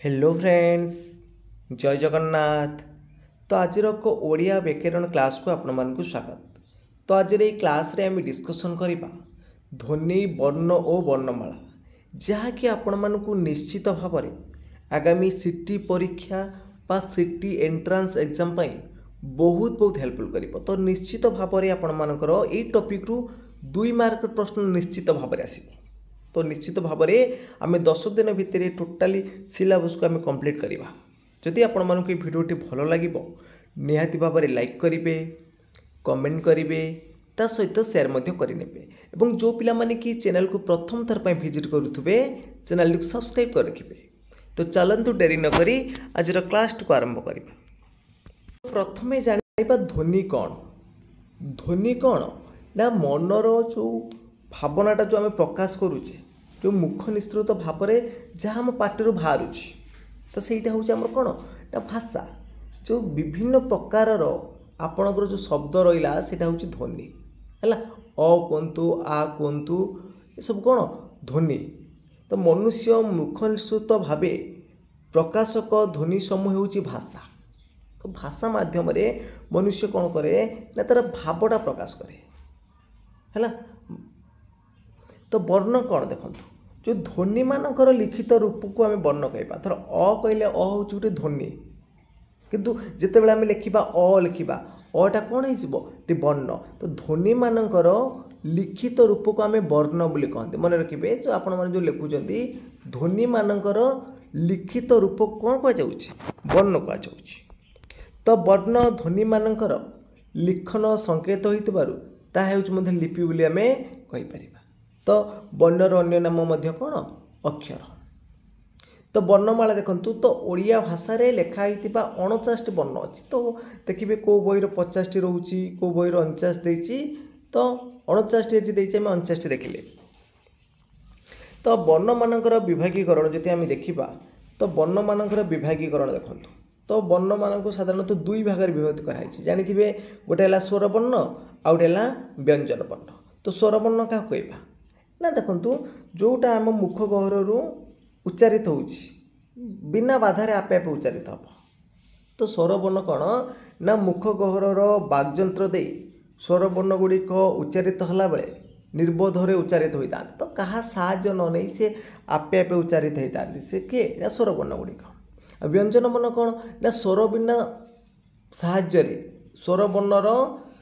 Hello friends, जय जगन्नाथ। तो आज ओडिया व्याकरण क्लास को आपण मानक स्वागत। तो आज क्लास रे आम डिस्कसन करवा ध्वनि वर्ण और वर्णमाला जहाँकि आपण मानक निश्चित भाव में आगामी सिटी परीक्षा बा सिटी एंट्रांस एग्जाम बहुत बहुत हेल्पफुल कर। तो निश्चित भाव में आपण मानकर ये टॉपिक रु 2 मार्क प्रश्न निश्चित भाव में आसो। तो निश्चित भाव में आम 10 दिन भितर टोटाली सिलेबस को आम कंप्लीट करवा। जदि आपण मानक भिडियोटी भल लगे निहाती भाव में लाइक करेंगे, कमेंट करेंगे, ता सहित शेयर करेंगे। जो पिला माने कि चैनल को प्रथम थर पर विजिट करुवे चैनल को सब्सक्राइब कर रखिए। तो चलतु डेरी नक आज क्लास को आरंभ करवा। प्रथम जाना ध्वनि कौन। ध्वनि कौन ना मनर जो भावनाटा जो आम प्रकाश करुचे जो मुख निस्तृत भाव में जहाँ आम पार्टी बाहर तो सहीटा हूँ आम कौन ना भाषा। जो विभिन्न प्रकार आपणकर जो शब्द रहा से हूँ ध्वनि है। अ कहतु आ कहतु ये सब कौन ध्वनि। तो मनुष्य मुख निस्तृत भाव प्रकाशक ध्वनि समूह हूँ भाषा। तो भाषा माध्यम मनुष्य कौन करे ना तार भावटा प्रकाश करे है। तो वर्ण कौन देखो जो ध्वनि मानकर लिखित रूप को आम वर्ण कहवा। थर अ कहले अ हूँ गोटे ध्वनि किंतु जिते बड़े आम लिखा अ लिखा अटा कौन हो वर्ण। तो ध्वनि मानकर लिखित रूप को आम वर्ण बोली कहते। मन रखिए जो आपण मैंने जो लिखुंट ध्वनि मानकर लिखित रूप कौन कहुच्छे वर्ण कहुच्छे। तो वर्ण ध्वनि मानकर लिखन संकेत हो लिपि बोली आम कहीपर। तो वर्णर अन्य नाम कौन अक्षर। तो वर्णमाला देखु तो ओडिया भाषा रे लिखाई 49 वर्ण अच्छी। तो देखिए कौ बही 50 रोचे कौ बही 49 देती। तो 49 ये आम 49 देखिले। तो वर्ण मानकर विभागीकरण जदि आम देखा तो वर्ण मानकर विभागीकरण देखु। तो वर्ण मान साधारणतः 2 भाग में विभक्त कराई जानी गोटे है स्वर वर्ण आ गोटे है व्यंजन वर्ण। तो स्वर वर्ण क्या कहवा ना देखु जोटा आम मुख गहर उच्चारित हो बिना बाधारे आपे आपे उच्चारित हम। तो स्वर वर्ण कौन ना मुख गहर वाग्यंत्र दे स्वर वर्ण गुड़िक उच्चारित होला बेले निर्बोधरे उच्चारित होता। तो कहा साहाय्य न नहीं से आपे आपे उच्चारित होता से किए ना स्वर वर्ण गुड़िक। व्यंजन वर्ण कौन ना स्वर बिना साहाय्य स्वर वर्णर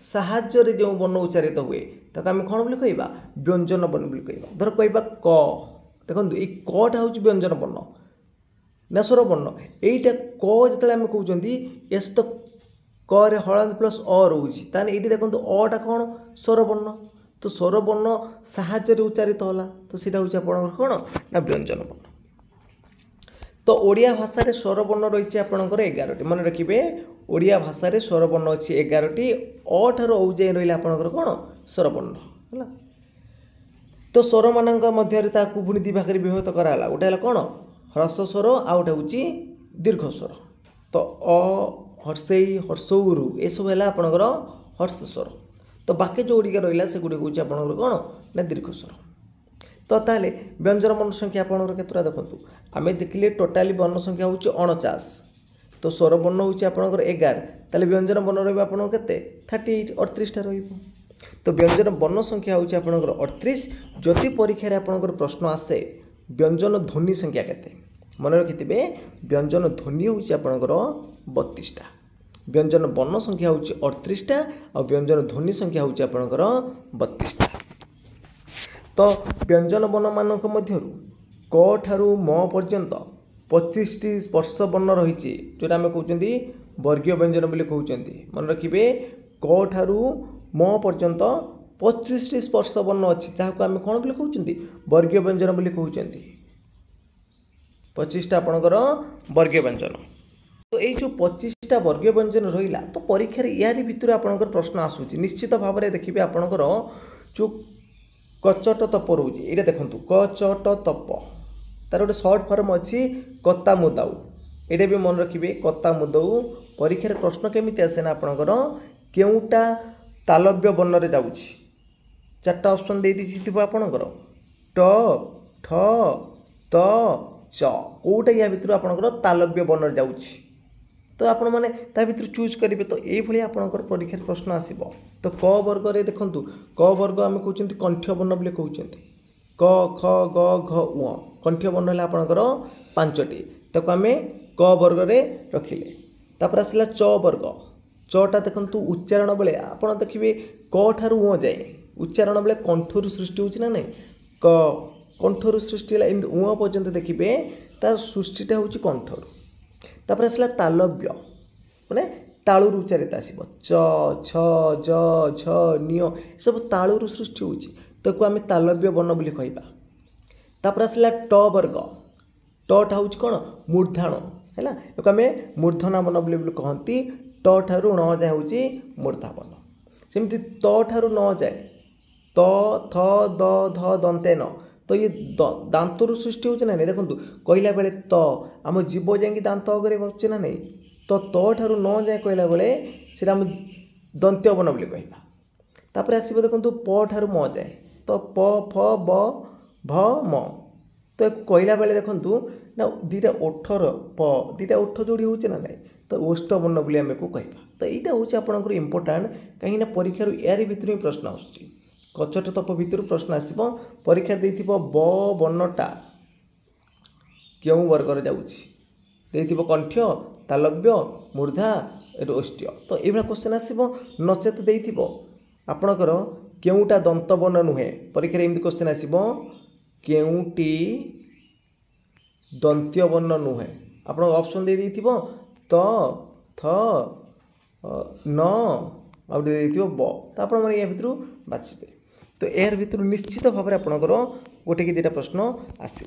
साहाय्य जो वर्ण उच्चारित हुए ताको आम कौन बोली कहवा व्यंजन वर्ण बोली कहवा। धर कहवा क देखो ये कटा हूँ व्यंजन वर्ण ना स्वर वर्ण। यहीटा क जो आम कहते ये सहित क रे हलंत प्लस अ रोचे ताने ये देखो अटा कौन स्वर वर्ण। तो स्वर वर्ण साहाय्य उच्चारित होला तो सीटा हूँ आप कौन ना व्यंजन वर्ण। तो ओडिया भाषा रे स्वर वर्ण रही आपंकर 11टी। मन रखिए ओडिया भाषा रे स्वर वर्ण अच्छी 11टी। अ ठार औ जाए रही आपंकर कौन स्वर वर्ण है। तो स्वर मान पुणी 2 भाग में विभक्त कराला गोटे है कौन ह्रस्व स्वर आ गोटे हूँ दीर्घ स्वर। तो अ हर्षई हर्षौरु ये सब है आपंकर हर्ष स्वर। तो बाकी जो गुड़िक रहा से गुड़िक हूँ आपंकर कौन ना दीर्घ स्वर। तो ताले व्यंजन वर्ण संख्या आपंकर केतटा देखु आम देखिले टोटाली वर्ण संख्या हूँ 49। तो स्वर वर्ण हूँ आपंकर 11 ताले व्यंजन वर्ण रहा के 38 38टा रहा। तो व्यंजन वर्ण संख्या हूँ आपंकर 38। जदि परीक्षा आपंकर प्रश्न आसे व्यंजन ध्वनि संख्या केते मन रखिथे व्यंजन ध्वनि हूँ आपंकर 32टा। व्यंजन वर्ण संख्या हूँ 38टा और व्यंजन ध्वनि संख्या हूँ आपंकर 32टा। तो व्यंजन वर्ण मानक मध्यरु क ठारू म पर्यंत 25टी स्पर्श वर्ण रही जोटा आम कहते वर्गीय व्यंजन बोली कहते। मन रखिए क ठारू म पर्यंत 25टी स्पर्श वर्ण अच्छी जहाँ आम कौन बोली कहते वर्गीय व्यंजन बोली कहते। 25टा आपणकर वर्गीय व्यंजन। तो ये जो 25टा वर्गीय व्यंजन रहा तो परीक्षा यारी भितर आपणकर प्रश्न आसूँ निश्चित भाव में देखिए आपणकर जो कचट तप रोचे ये देखूँ कचट तप तार गोटे सर्ट फर्म अच्छी कता मुदाऊ। ये भी मन रखिए कता मुदाऊ परीक्षा प्रश्न केमी आसे ना आपणकर केउटा तालव्य वर्ण रे जाउछि 4टा ऑप्शन दे दी आपणकर ट ठ त च कोटा या भितर आपणकर तालव्य वर्ण जाऊँगी तो आपण मैंने ता भर चूज करेंगे तो ये आपंकर परीक्षा प्रश्न आसो तो क वर्ग में देखूँ क वर्ग आम कहते कंठ्य वर्ण बोले कहते क ख ग घ उ कंठ्य वर्ण है आपंकर 5टी ताको आम क वर्ग में रखिले तापर आसला च वर्ग चटा देखु उच्चारण बेले आप देखिए क ठारू उ जाए उच्चारण बेले कंठर सृष्टि होना ना क कंठर सृष्टि है एमती उ पर्यंत देखिए तार सृष्टिटा हूँ कंठर तापर आसला तालव्य माने तालुर उच्चारित आसब च छ ज झ निय सब तालुर सृष्टि होची ताको आम तालव्य वर्ण बोली कहबा तापर आसला ट वर्ग टटा हूँ कौन मूर्धाण है ताको आम मूर्धना वर्ण बोली कहती त ठारू न जाए हूँ मूर्धा वर्ण सेमती त ठारू न जाए त थ द ध दंते न तो ये दांतर सृष्टि होना नहीं देखो कहला बेले तो आम जीव जाकि दांत आगे बसुचे ना नहीं तो ठारू न जाए कहला बेले से आम दंत्य वर्ण बोली कहवा तापर आसो देखो प ठारू म जाए तो प फ ब भ म तो कहला बेले देखूँ ना दुईटा ओठर प दुईटा ओठ जोड़ी होचे ना नहीं तो ओष्ठ वर्ण बोली आम को कहवा तो यहाँ हूँ आपंकर इम्पोर्टाट कहीं परीक्षार यार भितर ही प्रश्न आसुच्छी कचट तप भितर प्रश्न आसब परीक्षा दे ब वर्णटा क्यों वर्गर जाऊँगी कंठ्य तालव्य मूर्धा ओष्ठ्य तो ये क्वेश्चन आसब नचेत दे आपणकर केउटा दंत वर्ण नुहे परीक्षा एमती क्वेश्चन आसब केउटी दंत्य वर्ण नुहे आप ऑप्शन दे त थ न आउ ब तो आप या भितर बाछे तो यार भितर निश्चित भाव में आपंकर गोटे कि दुटा प्रश्न आस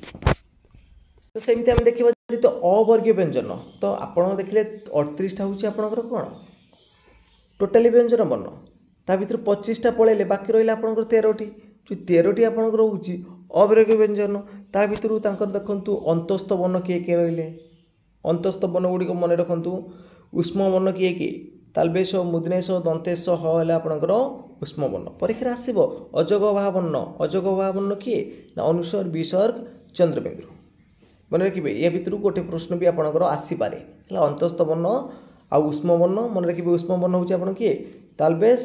तो सेमती आम देखा जो अवर्गीय व्यंजन तो आप देखिले 38टा हूँ आपंकर कौन टोटाली व्यंजन वर्ण ता भर 25टा पलैले बाकी रहा आपंकर 13टी जो 13टी आपंकर हूँ अवर्गीय व्यंजन ता भर देखु अंतस्थ वर्ण किए किए रही अंतस्थ वर्ण गुड़िक मन रखु उष्म वर्ण किए किए तालबेश मुदनेश दंतेश ह है आपंकर उष्म वर्ण परीक्षा आसब अजगभा वर्ण किए ना अनुस्वर विसर्ग चंद्रबिंदु मन रखिए या भितर गोटे प्रश्न भी आपंकर आसीपे है अंतस्थ वर्ण आ उष्म वर्ण मन रखिए उष्म वर्ण हूँ आप किए तालबेश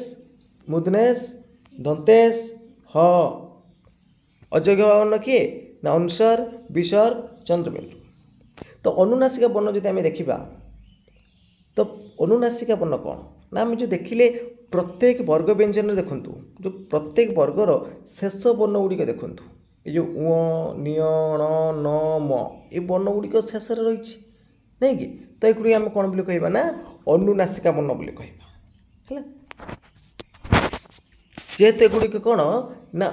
मुदनेश दंतेश ह अजगभा वर्ण किए ना अनुस्वर विसर्ग चंद्रबिंदु तो अनुनासिका वर्ण जो आम देखा तो अनुनासिका वर्ण कौन ना आम जो देखिले प्रत्येक वर्ग व्यंजन देखूँ जो प्रत्येक वर्गर शेष वर्ण गुड़िक देखूँ ये जो उ निय न म ये वर्ण गुड़िक शेष रही नहीं कि तो ये आम कौन बोली कहबा ना अनुनासिका वर्ण बोली कहबा है जेहेतु एगुड़िक कौन ना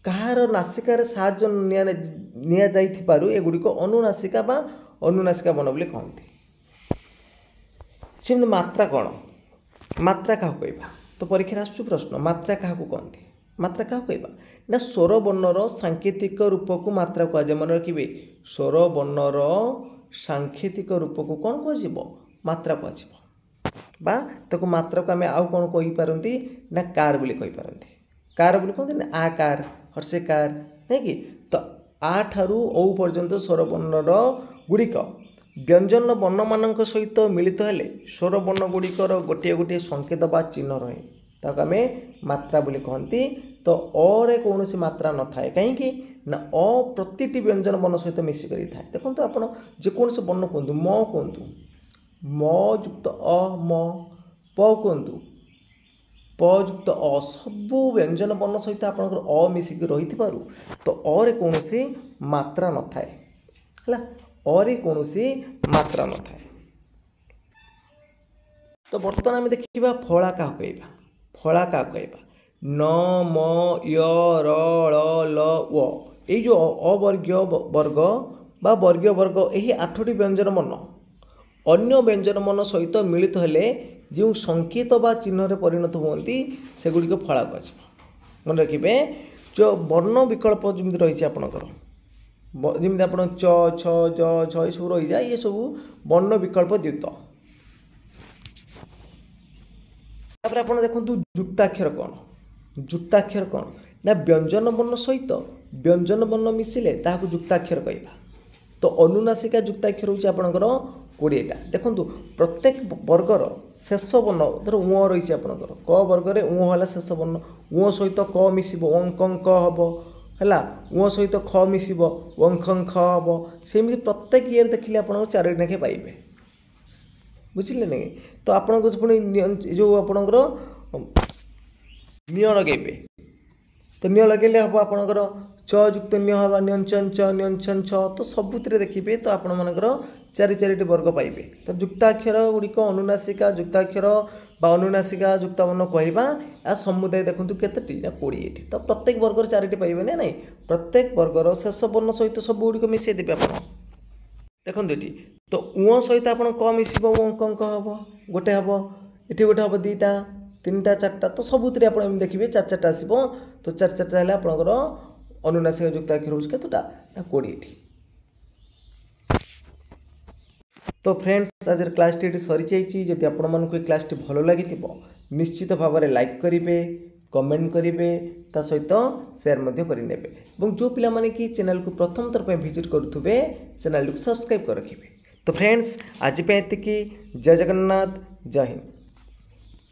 कहार नासिकार साहाय्य निया जाइथिबारु एगुड़िक अनुनासिका बा अनुनासिका वर्ण बोली कहती सेमती मात्रा कौन मात्रा क्या कहबा तो परीक्षा आसु प्रश्न मात्रा क्या कहती मात्रा क्या कहबा ना स्वर वर्णर सांकेतिक रूप को मात्रा कहुए मन रखिए स्वर वर्णर सांकेतिक रूप को कौन कह मात्रा कह ताको मात्रा को आम आउ कौन कहींपारती ना कार बोली कहींपारती कार बोली कहते ना आकार हर्षेकार नहीं कि तो आ ठारू औ पर्यंत स्वर वर्णर गुड़िक व्यंजन वर्ण मान सहित मिलित हेले स्वर वर्ण गुड़िकर गोटे गोटे संकेत बा चिन्ह रहे ताको आम मात्रा बोली कहती तो अरे कौन सी मात्रा न थाए कहीं ना अ प्रतिटी व्यंजन वर्ण सहित मिसिक था देखो आप जेकोसी वर्ण कहतु म कहतु म युक्त अ म प कहतु प युक्त अ सबू व्यंजन वर्ण सहित आपंकर अ मिसिक रही तो अरे कौन सी मात्रा न थाए है अरे कौन सी मात्रा न थाए तो बर्तमान आम देखा फला क्या कहवा फला क्या कहवा न म य र ल व ये जो अवर्गीय वर्ग बा वर्गीय वर्ग यही 8टी व्यंजन वर्ण अन्य व्यंजन वर्ण सहित मिलित हेले जो संकेत बा चिन्ह परिणत होती सेगुड़िक फला कह मन रखिए जो वर्ण विकल्प जमी रही आपणकर जमी आप च छ ज छ सब रही जाए ये सब वर्ण विकल्प द्युत आप देखो जुक्ताक्षर कौन जुक्ताक्षर कौन ना व्यंजन वर्ण सहित व्यंजन वर्ण मिसिले ताकू जुक्ताक्षर कहवा तो अनुनासिका युक्ताक्षर होची आपणकर 20टा। देखंतु प्रत्येक वर्गर शेष वर्ण धर उ रही आपणकर क वर्ग उ होला शेष वर्ण उ सहित क मिसिबो अंकं क हबो हैला उ सहित ख मिसिबो अंकं ख हबो सेमि प्रत्येक ईयर देखिले आपन 4 नेखे पाइबे बुझिले नै। तो आपन को पुणी जो आपणकर निय लगेबे तो निय लगेले हम आपणकर च युक्त निय हवा न्यंचन च न्यंचन छ तो सबुतिर देखिबे तो आपण मानकर 4 वर्ग पाइबे। तो युक्ताक्षर गुड़िक अनुनासिका युक्ताक्षर बा अनुनासिका युक्तवर्ण कहवा आ समुदाय देखु केतटी ना 20टी। तो प्रत्येक वर्गर 4टी पाइबे ना नहीं प्रत्येक वर्गर शेष वर्ण सहित सब गुड़िक मिसई देबे आपण देखो ये। तो उ सहित आप क मिसिब अंक हम गोटे हम ये गोटे हम 2टा 3टा 4टा तो सबुतिर आप देखिए 4 आसो। तो 4 है आपंकर अनुनासिक युक्ताक्षर हो केतटा 20टी। तो फ्रेंड्स आज क्लास टी सरी जाइए जदि आपण क्लास टी भल लगी निश्चित भाव में लाइक करेंगे कमेंट करेंगे ता सहित सेयार करने और जो पिला माने कि चैनल को प्रथम थर पर विजिट करुवे चैनल को सब्सक्राइब कर रखिए। तो फ्रेंड्स आज पे एतिकी जय जगन्नाथ जय हिंद।